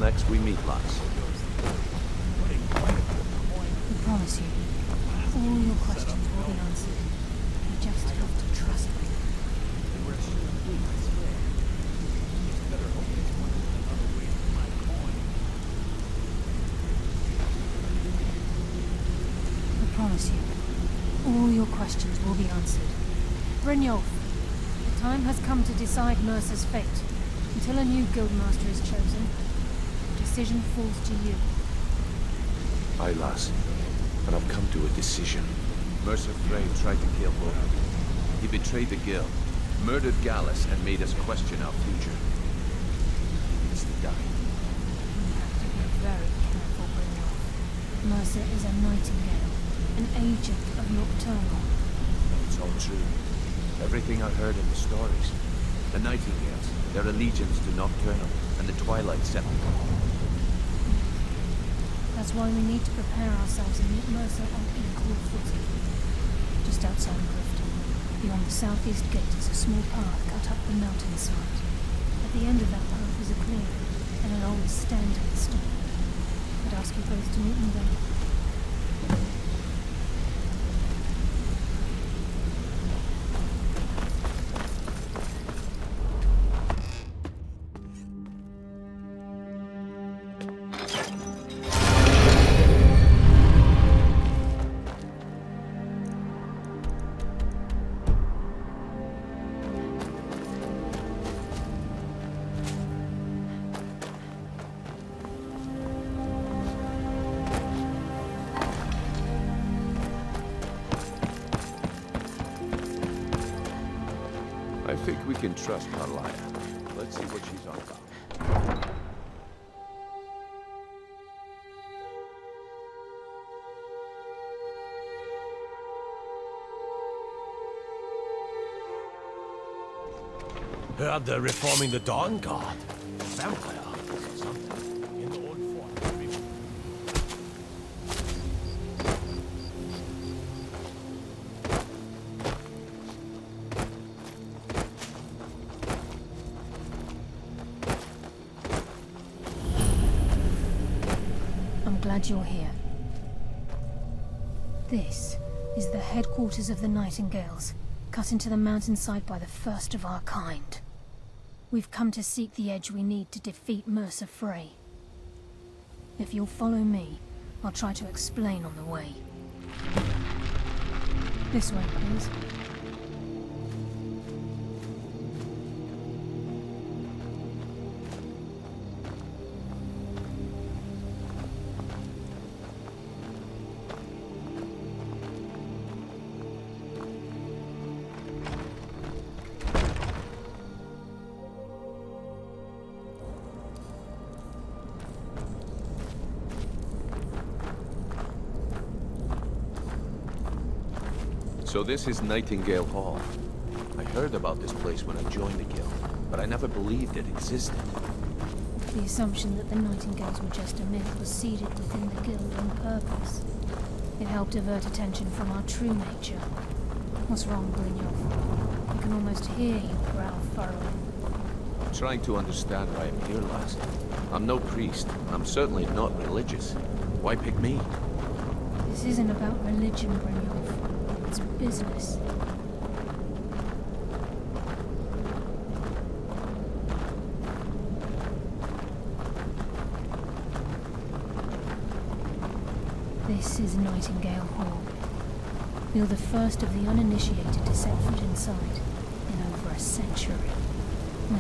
next we meet, lass. I promise you, all your questions will be answered. You just have to trust me. I promise you, all your questions will be answered. Brynjolf, the time has come to decide Mercer's fate. Until a new guildmaster is chosen, the decision falls to you. Aye, lass. And I've come to a decision. Mercer Frey tried to kill Logan. He betrayed the guild, murdered Gallus, and made us question our future. He needs to die. You have to be very careful, Brynjolf. Mercer is a nightingale, an agent of Nocturnal. It's all true. Everything I heard in the stories. The Nightingales, their allegiance to Nocturnal, and the Twilight Settlement. That's why we need to prepare ourselves and meet Mercer on equal footing. Just outside Clifton, beyond the southeast gate is a small path cut up the mountainside. At the end of that path is a clearing, and an old standing stone. I'd ask you both to meet me there. I think we can trust Carlia. Let's see what she's on about. Heard they're reforming the Dawn Guard. Vampire or something. In the old form. I'm glad you're here. This is the headquarters of the Nightingales, cut into the mountainside by the first of our kind. We've come to seek the edge we need to defeat Mercer Frey. If you'll follow me, I'll try to explain on the way. This way, please. So this is Nightingale Hall. I heard about this place when I joined the guild, but I never believed it existed. The assumption that the Nightingales were just a myth was seeded within the guild on purpose. It helped divert attention from our true nature. What's wrong, Brynjolf? I can almost hear you growl furrowing. I'm trying to understand why I'm here, lass. I'm no priest, and I'm certainly not religious. Why pick me? This isn't about religion, Brynjolf. It's business. This is Nightingale Hall. You're the first of the uninitiated to set foot inside in over a century. Now,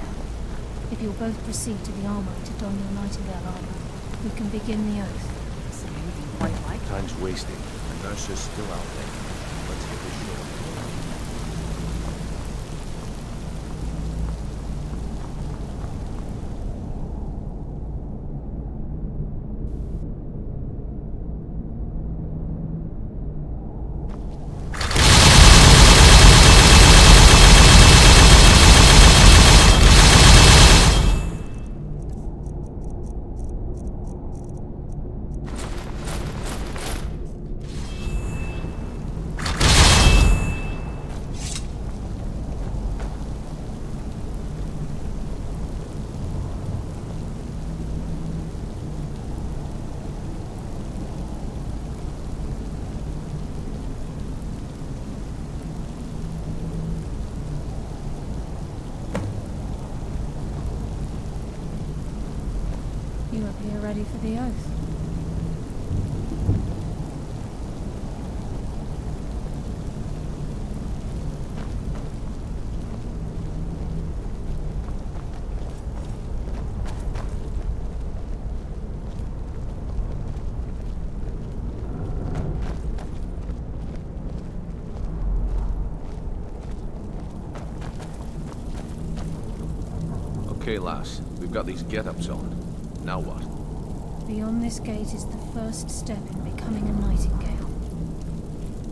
if you'll both proceed to the armory to don your Nightingale armor, we can begin the oath. So anything quite like Time's wasting, and Mercer's still out there. Let's get this shit over. You appear ready for the oath. Okay, lass. We've got these get-ups on. Now what? Beyond this gate is the first step in becoming a nightingale.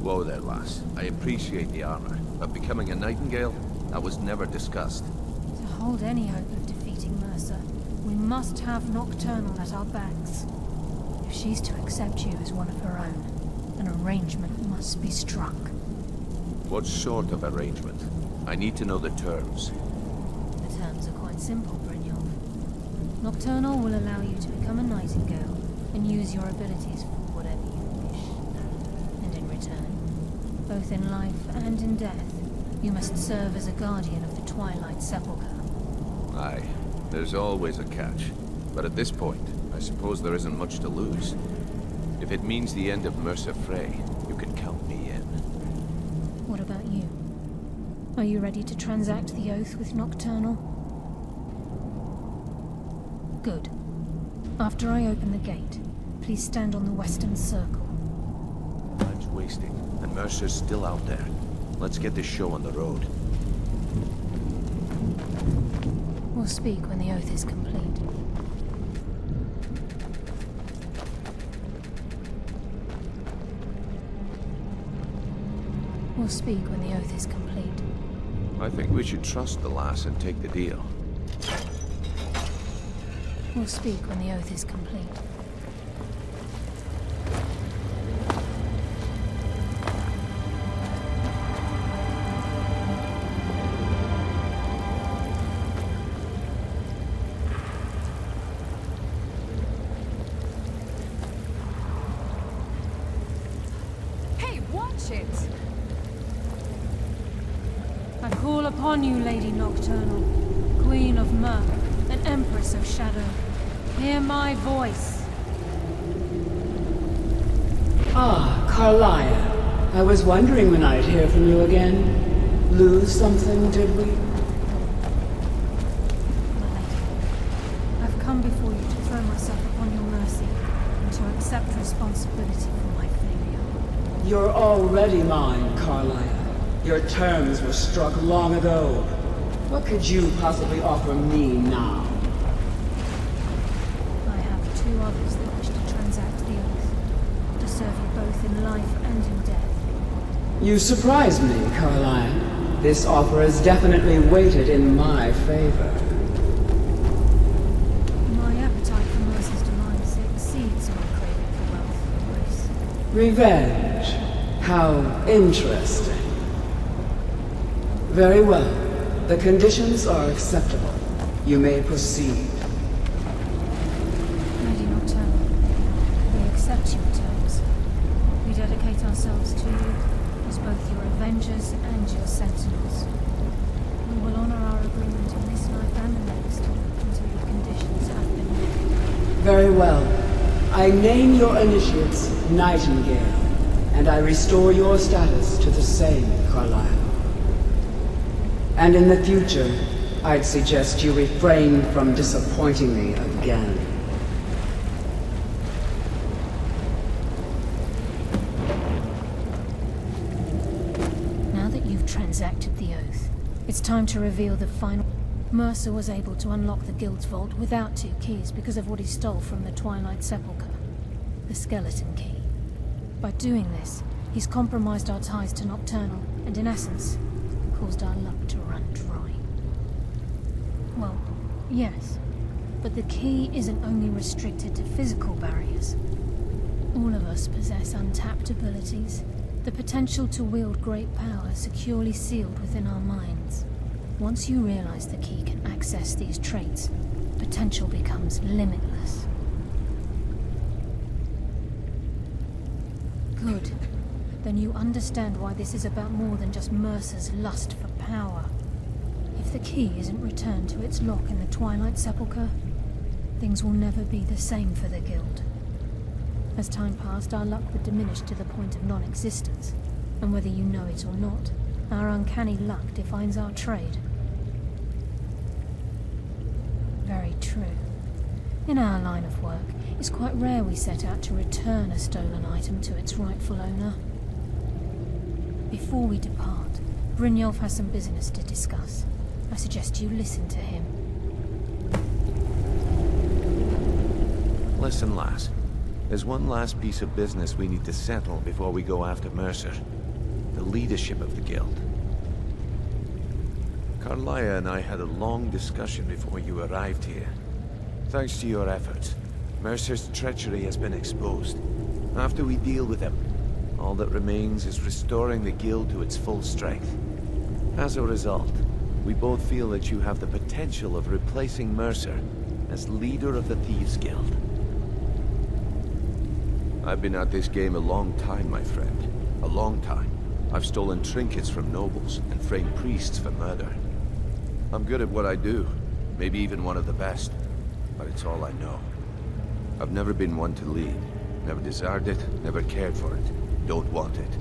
Whoa there, lass. I appreciate the armor, but becoming a nightingale? That was never discussed. To hold any hope of defeating Mercer, we must have Nocturnal at our backs. If she's to accept you as one of her own, an arrangement must be struck. What sort of arrangement? I need to know the terms. The terms are quite simple, Brynjolf. Nocturnal will allow you to become a nightingale and use your abilities for whatever you wish. And in return, both in life and in death, you must serve as a guardian of the Twilight Sepulchre. Aye, there's always a catch. But at this point, I suppose there isn't much to lose. If it means the end of Mercer Frey, you can count me in. What about you? Are you ready to transact the oath with Nocturnal? Good. After I open the gate, please stand on the western circle. Time's wasting, and Mercer's still out there. Let's get this show on the road. We'll speak when the oath is complete. We'll speak when the oath is complete. I think we should trust the lass and take the deal. We'll speak when the oath is complete. Hey, watch it! I call upon you, Lady Nocturnal, Queen of Mirth, and Empress of Shadow. Hear my voice. Ah, Carlia. I was wondering when I'd hear from you again. Lose something, did we? My lady, I've come before you to throw myself upon your mercy and to accept responsibility for my failure. You're already mine, Carlia. Your terms were struck long ago. What could you possibly offer me now? I have two others that wish to transact the oath, to serve you both in life and in death. You surprise me, Carlia. This offer is definitely weighted in my favor. My appetite for Mercer's demise exceeds my craving for wealth and grace. Revenge. How interesting. Very well. The conditions are acceptable. You may proceed. Lady Nocturnal, we accept your terms. We dedicate ourselves to you as both your avengers and your sentinels. We will honor our agreement in this life and the next until your conditions have been met. Very well. I name your initiates Nightingale, and I restore your status to the same, Carlisle. And in the future, I'd suggest you refrain from disappointing me again. Now that you've transacted the oath, it's time to reveal the final... Mercer was able to unlock the Guild's vault without 2 keys because of what he stole from the Twilight Sepulchre. The skeleton key. By doing this, he's compromised our ties to Nocturnal, and in essence, caused our luck to run dry. Well, yes, but the key isn't only restricted to physical barriers. All of us possess untapped abilities, the potential to wield great power securely sealed within our minds. Once you realize the key can access these traits, potential becomes limitless. Good. Then you understand why this is about more than just Mercer's lust for power. If the key isn't returned to its lock in the Twilight Sepulchre, things will never be the same for the Guild. As time passed, our luck would diminish to the point of non-existence, and whether you know it or not, our uncanny luck defines our trade. Very true. In our line of work, it's quite rare we set out to return a stolen item to its rightful owner. Before we depart, Brynjolf has some business to discuss. I suggest you listen to him. Listen, lass. There's one last piece of business we need to settle before we go after Mercer. The leadership of the Guild. Carlia and I had a long discussion before you arrived here. Thanks to your efforts, Mercer's treachery has been exposed. After we deal with him, all that remains is restoring the Guild to its full strength. As a result, we both feel that you have the potential of replacing Mercer as leader of the Thieves' Guild. I've been at this game a long time, my friend. A long time. I've stolen trinkets from nobles and framed priests for murder. I'm good at what I do, maybe even one of the best, but it's all I know. I've never been one to lead. Never desired it, never cared for it. Don't want it.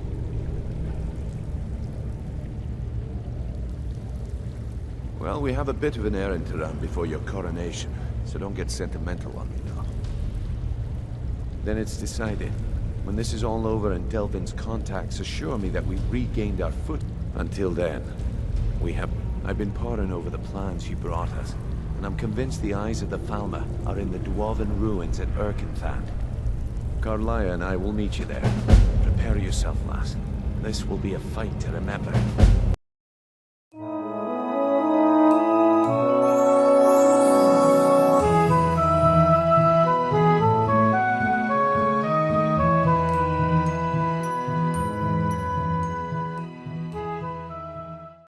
Well, we have a bit of an errand to run before your coronation, so don't get sentimental on me now. Then it's decided. When this is all over and Delvin's contacts assure me that we've regained our foot. Until then, I've been poring over the plans you brought us, and I'm convinced the eyes of the Falmer are in the dwarven ruins at Erkenthand. Carlia and I will meet you there. Prepare yourself, lass. This will be a fight to remember.